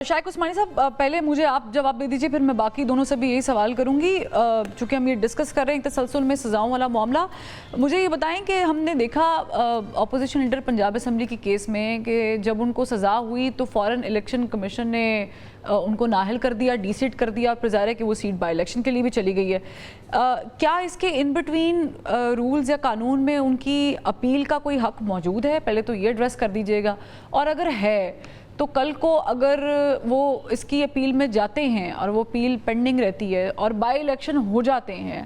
शाइक उस्मानी साहब, पहले मुझे आप जवाब दे दीजिए, फिर मैं बाकी दोनों से भी यही सवाल करूंगी। चूँकि हम ये डिस्कस कर रहे हैं तसलसल में सज़ाओं वाला मामला, मुझे ये बताएं कि हमने देखा अपोजिशन लीडर पंजाब असम्बली की केस में कि जब उनको सज़ा हुई तो फ़ौरन इलेक्शन कमीशन ने उनको नाअहल कर दिया, डीसीट कर दिया, और फिर ज़ाहिर है कि वो सीट बाई इलेक्शन के लिए भी चली गई है। क्या इसके इन बिटवीन रूल्स या कानून में उनकी अपील का कोई हक़ मौजूद है? पहले तो ये एड्रेस कर दीजिएगा, और अगर है तो कल को अगर वो इसकी अपील में जाते हैं और वो अपील पेंडिंग रहती है और बाई इलेक्शन हो जाते हैं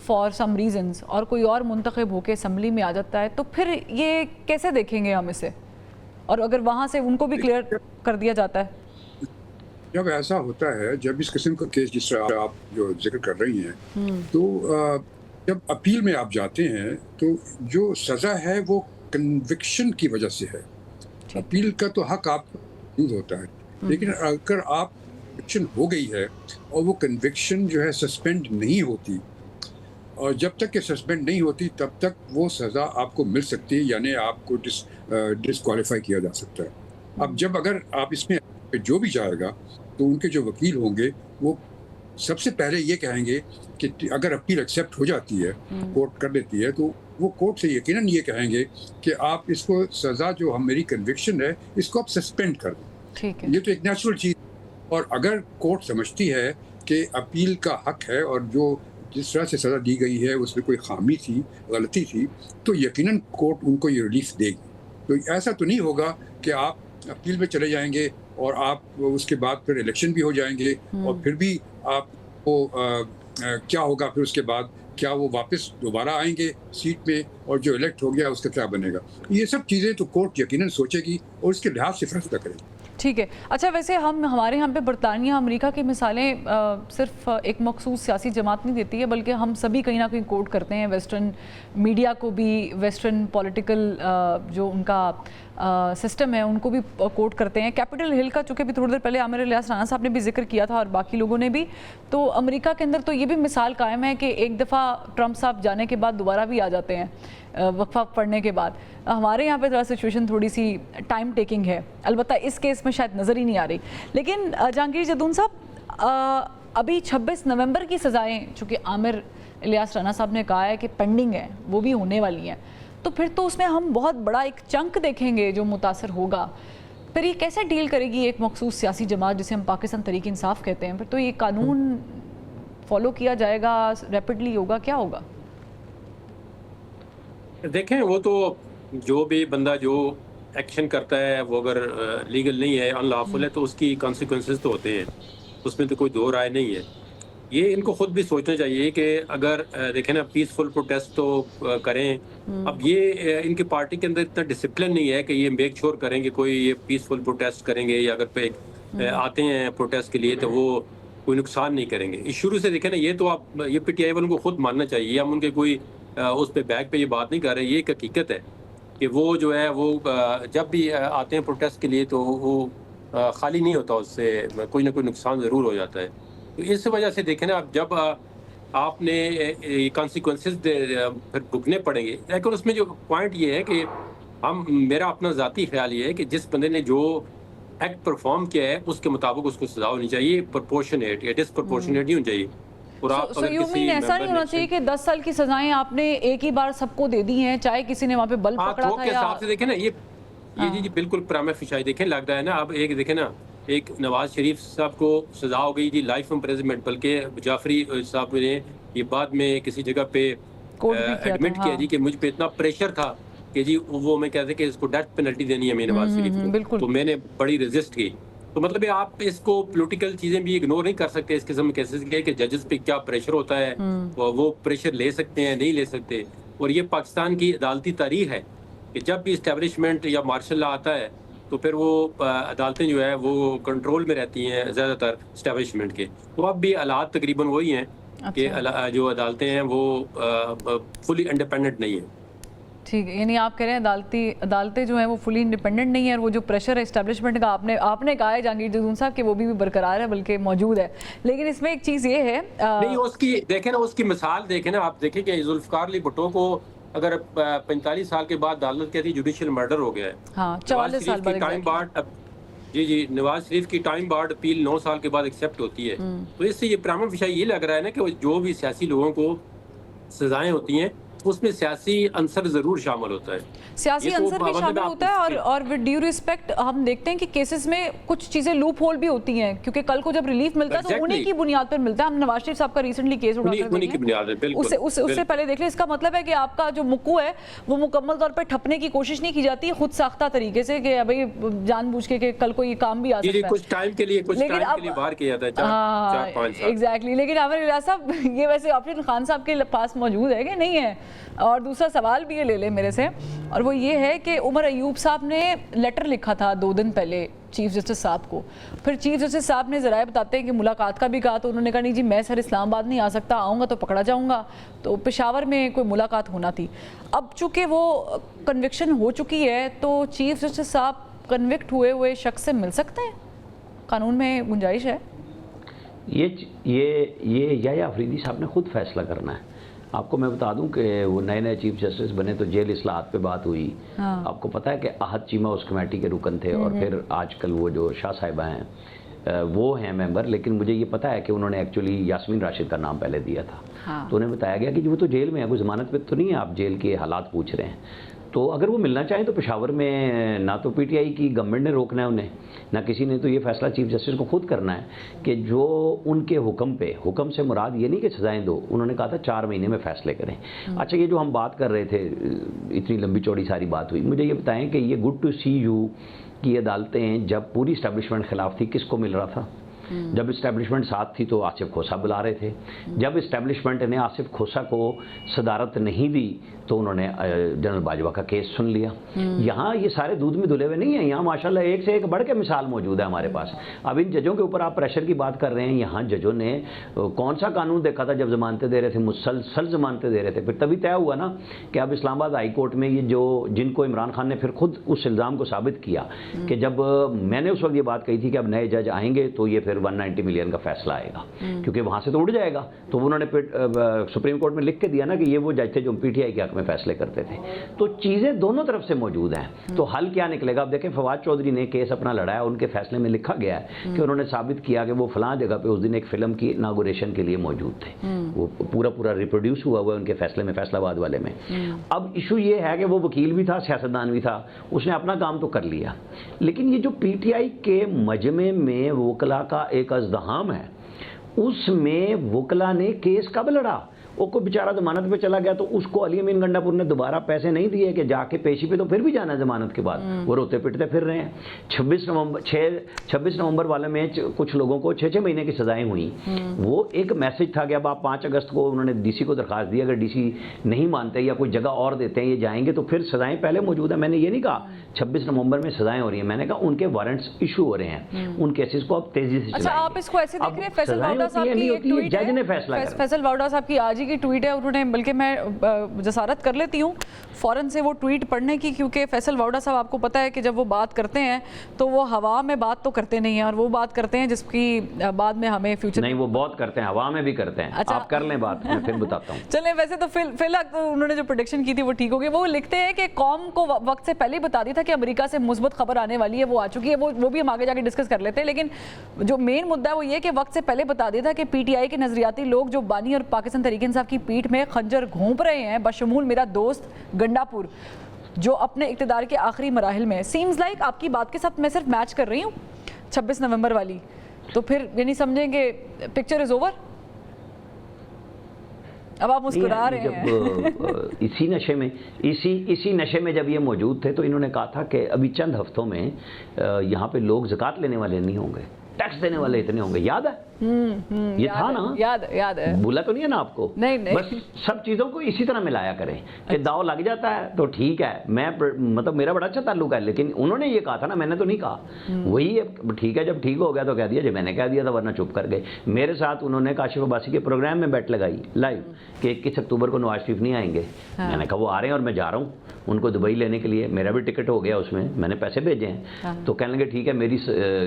फॉर सम रीजंस और कोई और मुंतखब होकर असम्बली में आ जाता है, तो फिर ये कैसे देखेंगे हम इसे? और अगर वहाँ से उनको भी क्लियर कर दिया जाता है? जब ऐसा होता है, जब इस किस्म का केस जिस तरह आप जो जिक्र कर रही हैं, तो जब अपील में आप जाते हैं तो जो सज़ा है वो कन्विक्शन की वजह से है। अपील का तो हक आपको मौजूद होता है, लेकिन अगर आप कन्विक्शन हो गई है और वो कन्विक्शन जो है सस्पेंड नहीं होती, और जब तक कि सस्पेंड नहीं होती तब तक वो सज़ा आपको मिल सकती है, यानी आपको डिसक्वालीफाई किया जा सकता है। अब जब अगर आप इसमें जो भी जाएगा तो उनके जो वकील होंगे वो सबसे पहले ये कहेंगे कि अगर अपील एक्सेप्ट हो जाती है, कोर्ट कर लेती है, तो वो कोर्ट से यकीनन ये कहेंगे कि आप इसको सज़ा जो मेरी कन्विक्शन है इसको आप सस्पेंड कर दो। ठीक है, ये तो एक नेचुरल चीज़। और अगर कोर्ट समझती है कि अपील का हक है और जो जिस तरह से सज़ा दी गई है उसमें कोई खामी थी, गलती थी, तो यकीनन कोर्ट उनको ये रिलीफ देगी। तो ऐसा तो नहीं होगा कि आप अपील में चले जाएंगे और आप उसके बाद फिर इलेक्शन भी हो जाएंगे और फिर भी आपको क्या होगा, फिर उसके बाद क्या वो वापस दोबारा आएंगे सीट पे, और जो इलेक्ट हो गया उसका क्या बनेगा? ये सब चीज़ें तो कोर्ट यकीनन सोचेगी और उसके लिहाज से फैसला करेगी। ठीक है। अच्छा, वैसे हमारे यहाँ पे बरतानिया अमेरिका की मिसालें सिर्फ एक मखसूस सियासी जमात नहीं देती है, बल्कि हम सभी कहीं ना कहीं कोट करते हैं, वेस्टर्न मीडिया को भी, वेस्टर्न पॉलिटिकल जो उनका सिस्टम है उनको भी कोट करते हैं। कैपिटल हिल का चूँकि भी थोड़ी देर पहले आमिर इलियास राना साहब ने भी जिक्र किया था और बाकी लोगों ने भी, तो अमेरिका के अंदर तो ये भी मिसाल कायम है कि एक दफ़ा ट्रंप साहब जाने के बाद दोबारा भी आ जाते हैं वक्फा पढ़ने के बाद। हमारे यहाँ पे थोड़ा सिचुएशन थोड़ी सी टाइम टेकिंग है, अलबत्ता इस केस में शायद नज़र ही नहीं आ रही। लेकिन जहांगीर जदून साहब, अभी 26 नवंबर की सज़ाएँ चूँकि आमिर इलियास राना साहब ने कहा है कि पेंडिंग है, वो भी होने वाली हैं, तो फिर तो उसमें हम बहुत बड़ा एक चंक देखेंगे जो मुतासर होगा। फिर ये कैसे डील करेगी एक मखसूस सियासी जमात जिसे हम पाकिस्तान तहरीक इंसाफ कहते हैं? फिर तो ये कानून फॉलो किया जाएगा, रैपिडली होगा, क्या होगा? देखें, वो तो जो भी बंदा जो एक्शन करता है वो अगर लीगल नहीं है, अनलॉफुल है, तो उसकी कॉन्सिक्वेंसेस तो होते हैं, उसमें तो कोई दो राय नहीं है। ये इनको खुद भी सोचना चाहिए कि अगर देखें ना, पीसफुल प्रोटेस्ट तो करें। अब ये इनकी पार्टी के अंदर इतना डिसिप्लिन नहीं है कि ये मेक श्योर करेंगे कोई ये पीसफुल प्रोटेस्ट करेंगे, या अगर आते हैं प्रोटेस्ट के लिए तो वो कोई नुकसान नहीं करेंगे। इस शुरू से देखें ना, ये तो आप ये पीटीआई वालों को खुद मानना चाहिए। हम उनके कोई उस पर बैक पे ये बात नहीं कर रहे, ये एक हकीकत है कि वो जो है वो जब भी आते हैं प्रोटेस्ट के लिए तो वो खाली नहीं होता, उससे कोई ना कोई नुकसान ज़रूर हो जाता है। तो इस वजह से देखें ना, अब जब आपने कॉन्सिक्वेंसेस फिर भुगतने पड़ेंगे। लेकिन उसमें जो पॉइंट ये है कि मेरा अपना ज़ाती ख्याल ये है कि जिस बंदे ने जो एक्ट परफॉर्म किया है उसके मुताबिक उसको सजा होनी चाहिए, प्रोपोर्शनेट या डिसप्रोपोर्शनेट नहीं होनी चाहिए। और आप ऐसा नहीं होना चाहिए कि 10 साल की सजाएं आपने एक ही बार सबको दे दी हैं, चाहे किसी ने वहाँ पे बल पकड़ा था या हिसाब से देखें ना, ये जी बिल्कुल प्राइमा फेशी देखें लग रहा है ना। अब एक देखें ना, एक नवाज शरीफ साहब को सजा हो गई जी लाइफ इम्प्रिजनमेंट, बल्कि जाफरी साहब ने ये बाद में किसी जगह पे एडमिट किया जी कि मुझ पे इतना प्रेशर था कि जी वो मैं कहते कि इसको डेथ पेनल्टी देनी है मेरे नवाज शरीफ को, तो मैंने बड़ी रेजिस्ट की। तो मतलब आप इसको पॉलिटिकल चीज़ें भी इग्नोर नहीं कर सकते इस किस्म के केसेस के कि जजेस पे क्या प्रेशर होता है, वो प्रेशर ले सकते हैं नहीं ले सकते। और ये पाकिस्तान की अदालती तारीख है कि जब भी इस्टेब्लिशमेंट या मार्शल लॉ आता है तो फिर वो अदालतें जो है वो कंट्रोल में रहती हैं ज़्यादातर इस्टेब्लिशमेंट के। तो अब भी हालात तकरीबन वही हैं कि जो अदालतें हैं वो फुली इंडिपेंडेंट नहीं है। ठीक है, यानी आप कह रहे हैं अदालतें जो हैं वो फुली इंडिपेंडेंट नहीं है, और वो जो प्रेशर है इस्टेब्लिशमेंट का आपने कहा है जहांगीर जदून साहब कि वो भी बरकरार है, बल्कि मौजूद है। लेकिन इसमें एक चीज़ ये है नहीं, उसकी देखें ना, उसकी मिसाल देखें ना, आप देखें कि जुल्फ़िकार अली भुट्टो को अगर 45 साल के बाद अदालत कहती जुडिशियल मर्डर हो गया है, हाँ, 44 साल बाद جی نواز شریف کی ٹائم بارڈ اپیل 9 سال کے بعد ایکسیپٹ ہوتی ہے، تو اس سے یہ پرامن فشا یہ لگ رہا ہے نا کہ جو بھی سیاسی لوگوں کو سزائیں ہوتی ہیں اس میں سیاسی عنصر ضرور شامل ہوتا ہے، سیاسی عنصر بھی شامل ہوتا ہے، اور ود ڈیو ریسپیکٹ ہم دیکھتے ہیں کہ کیسز میں کچھ چیزیں لوپ ہول بھی ہوتی ہیں، کیونکہ کل کو جب ریلیف ملتا ہے تو انہی کی بنیاد پر ملتا ہے. ہم نواز شریف صاحب کا ریسنٹلی کیس اٹھا کر دیکھیں، اس سے پہلے دیکھ لیں. اس کا مطلب ہے کہ آپ کا جو مکو ہے وہ مکمل طور پر ٹھپنے کی کوشش نہیں کی جاتی خود ساختہ طریقے سے کہ بھائی جان بوجھ کے کہ کل کو یہ کام بھی آ سکتا ہے، کچھ ٹائم کے لیے باہر کیا جاتا ہے 4-5 سال. ایگزیکٹلی. لیکن عامر ریاض صاحب یہ ویسے آفرین خان صاحب کے پاس موجود ہے کہ نہیں ہے؟ اور دوسرا سوال بھی یہ لے لیں میرے سے، اور وہ یہ ہے کہ عمر ایوب صاحب نے لیٹر لکھا تھا 2 دن پہلے چیف جسٹس صاحب کو. پھر چیف جسٹس صاحب نے ذرائع بتاتے ہیں کہ ملاقات کا بھی کہا، تو انہوں نے کہا نہیں جی میں سر اسلام آباد نہیں آ سکتا، آؤں گا تو پکڑا جاؤں گا. تو پشاور میں کوئی ملاقات ہونا تھی. اب چونکہ وہ کنوکشن ہو چکی ہے تو چیف جسٹس صاحب کنوکٹ ہوئے شخص سے مل سکتے ہیں؟ قانون میں گنجائش ہے؟ یہ یا آفریدی صاحب نے خود فیصلہ کرنا ہے. آپ کو میں بتا دوں کہ وہ نئے چیف جسٹس بنے تو جیل اصلاحات پہ بات ہوئی. آپ کو پتہ ہے کہ احد چیمہ اس کمیٹی کے رکن تھے، اور پھر آج کل وہ جو شاہ صاحبہ ہیں وہ ہیں ممبر. لیکن مجھے یہ پتہ ہے کہ انہوں نے ایکچولی یاسمین راشد کا نام پہلے دیا تھا، تو انہیں بتایا گیا کہ وہ تو جیل میں ہے، کوئی ضمانت پہ تو نہیں ہے، آپ جیل کے حالات پوچھ رہے ہیں. تو اگر وہ ملنا چاہیں تو پشاور میں نہ تو پی ٹی آئی کی گورنمنٹ نے روکنا ہے انہیں، نہ کسی نے. تو یہ فیصلہ چیف جسٹس کو خود کرنا ہے کہ جو ان کے حکم سے مراد یہ نہیں کہ سزائیں دو، انہوں نے کہا تھا 4 مہینے میں فیصلے کریں. اچھا یہ جو ہم بات کر رہے تھے، اتنی لمبی چوڑی ساری بات ہوئی، مجھے یہ بتائیں کہ یہ گڈ ٹو سی یو کی عدالتیں جب پوری اسٹیبلشمنٹ خلاف تھی کس کو مل رہا تھا؟ جب اسٹیبلشمنٹ ساتھ تھی تو آصف کھوسہ بلا رہے تھے. جب اسٹیبلشمنٹ نے آصف کھوسہ کو صدارت نہیں دی تو انہوں نے جنرل باجوہ کا کیس سن لیا. یہاں یہ سارے دودھ میں دھلے ہوئے نہیں ہیں، یہاں ماشاءاللہ ایک سے ایک بڑھ کے مثال موجود ہے ہمارے پاس. اب ان ججوں کے اوپر آپ پریشر کی بات کر رہے ہیں، یہاں ججوں نے کون سا قانون دیکھا تھا جب ضمانتیں دے رہے تھے؟ مسلسل ضمانتیں دے رہے تھے. پھر تبھی طے ہوا نا کہ اب اسلام آباد ہائی کورٹ میں یہ جن کو عمران خان نے پھر خود اس الزام کو ثابت کیا کہ جب میں نے اس وقت یہ بات کہی تھی کہ اب نئے جج آئیں گے تو یہ پھر 190 ملین کا فیصلہ آئے گا، کیونکہ وہاں سے تو اڑ جائے گا. تو انہوں نے سپریم کورٹ میں لکھ کے دیا نا کہ یہ وہ جج تھے جو پی ٹی آئی کے حق میں فیصلے کرتے تھے. تو چیزیں دونوں طرف سے موجود ہیں. تو حل کیا نکلے گا؟ اب دیکھیں فواد چودھری نے کیس اپنا لڑایا، ان کے فیصلے میں لکھا گیا ہے کہ انہوں نے ثابت کیا کہ وہ فلاں جگہ پہ اس دن ایک فلم کی اناگوریشن کے لیے موجود تھے. وہ پورا ریپروڈیوس ہوا ہے ان کے فیصلے میں، فیصلہ آباد والے میں. اب ایشو یہ ہے کہ وہ وکیل بھی تھا، سیاستدان بھی تھا، اس نے اپنا کام تو کر لیا. لیکن یہ جو پی ٹی آئی کے مجمع میں وکلاء کا ایک ازدحام ہے، اس میں وکلاء نے کیس کب لڑا؟ وہ کوئی بیچارہ ضمانت پہ چلا گیا تو اس کو علی امین گنڈا پور نے دوبارہ پیسے نہیں دیے کہ جا کے پیشی پہ تو پھر بھی جانا ہے ضمانت کے بعد. وہ روتے پٹتے پھر رہے ہیں. 26 نومبر والے میں کچھ لوگوں کو 6 مہینے کی سزائیں ہوئیں. وہ ایک میسج تھا کہ اب آپ 5 اگست کو انہوں نے ڈی سی کو درخواست دی، اگر ڈی سی نہیں مانتے یا کوئی جگہ اور دیتے ہیں یہ جائیں گے تو پھر سزائیں پہلے موجود ہیں. میں نے یہ نہیں کہا 26 نومبر میں سزائیں ہو رہی ہیں، میں نے کہا ان کے وارنٹس ایشو ہو رہے ہیں، ان کیسز کو اب تیزی سے چلائیں. اچھا آپ اس کو ایسے دیکھ رہے ہیں، فیصل واؤڈا صاحب کی ایک ٹویٹ جج نے فیصلہ کیا، فیصل واؤڈا صاحب کی آج ہی کی ٹویٹ ہے. انہوں نے بلکہ میں جسارت کر لیتی ہوں فوراً سے وہ ٹویٹ پڑھنے کی، کیونکہ فیصل واؤڈا صاحب آپ کو پتہ ہے کہ جب وہ بات کرتے ہیں تو وہ ہوا میں بات تو کرتے نہیں ہیں، اور وہ بات کرتے ہیں جس کی بعد میں ہمیں فیوچر نہیں، وہ بہت کرتے ہیں، ہوا میں بھی کرتے ہیں. آپ کر لیں بات، میں پھر بتاتا ہوں. چلیں ویسے تو فی الحال تو انہوں نے جو پریڈکشن کی تھی وہ ٹھیک ہو گئی. وہ لکھتے ہیں کہ قوم کو وقت سے پہلے بتا دیا تھا کہ امریکہ سے مثبت خبر آنے والی ہے، وہ آ چکی ہے. وہ بھی ہم آگے جا کے ڈسکس کر لیتے ہیں. لیکن جو مین مدعا ہے وہ یہ کہ وقت سے پہلے بتا دیا تھا کہ پی ٹی آئی کے نظریاتی لوگ جو بانی اور پاکستان تحریک انصاف کی پیٹھ میں خنجر گھونپ رہے ہیں، بشمول میرا دوست گنڈا پور جو اپنے اقتدار کے آخری مراحل میں. سیمز لائک آپ کی بات کے ساتھ میں صرف میچ کر رہی ہوں 26 نومبر والی، تو پھر یعنی سمجھیں کہ پکچر از اوور. اب آپ مسکرا رہے ہیں. اسی نشے میں جب یہ موجود تھے تو انہوں نے کہا تھا کہ ابھی چند ہفتوں میں یہاں پہ لوگ زکوٰۃ لینے والے نہیں ہوں گے، ٹیکس دینے والے اتنے ہوں گے. یاد ہے یہ تھا نا؟ یاد ہے. بولا تو نہیں ہے نا آپ کو؟ نہیں. بس سب چیزوں کو اسی طرح ملایا کریں کہ داؤ لگ جاتا ہے تو ٹھیک ہے. میں مطلب میرا بڑا اچھا تعلق ہے، لیکن انہوں نے یہ کہا تھا نا، میں نے تو نہیں کہا. وہی ٹھیک ہے، جب ٹھیک ہو گیا تو کہہ دیا جی میں نے کہہ دیا تھا، ورنہ چپ کر گئے. میرے ساتھ انہوں نے کاشف عباسی کے پروگرام میں بیٹ لگائی لائیو کہ 21 اکتوبر کو نواز شریف نہیں آئیں گے. میں نے کہا وہ آ رہے ہیں اور میں جا رہا ہوں ان کو دبئی لینے کے لیے. میرا بھی ٹکٹ ہو گیا، اس میں نے پیسے بھیجے ہیں. تو کہنے لگے ٹھیک ہے میری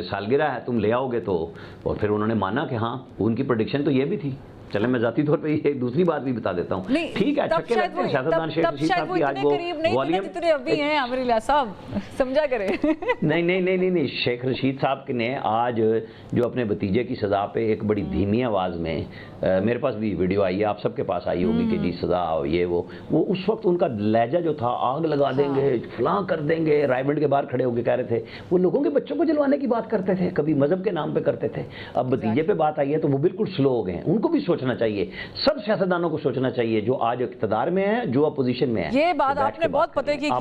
سالگرہ ہے تم لے آؤ گے تو. اور پھر انہوں نے مانا کہ ہاں ان کی پریڈکشن تو یہ بھی تھی. चले मैं ज़ाती तौर पे ये एक दूसरी बात भी बता देता हूँ, ठीक है, छक्के लगते हैं सियासतदान शेख रशीद साहब की आज वो वॉल्यूम अभी हैं आमिर इलियास साहब, समझा करें। नहीं, शेख रशीद साहब ने आज जो अपने भतीजे की सज़ा पे एक बड़ी धीमी आवाज़ में, मेरे पास भी वीडियो आई है, आप सबके पास आई होगी कि जी सज़ा ये वो उस वक्त उनका लहजा जो था, आग लगा देंगे, फलां कर देंगे, रायबंड के बाहर खड़े होकर कह रहे थे, वो लोगों के बच्चों को जलवाने की बात करते थे, कभी मजहब के नाम पे करते थे, अब भतीजे पे बात आई है तो वो बिल्कुल स्लो हो गए हैं। उनको भी सोचना चाहिए, सब सियासतदानों को सोचना चाहिए, जो आज इक़्तिदार में है, जो अपोजिशन में है। ये बात आपने बहुत पते की है।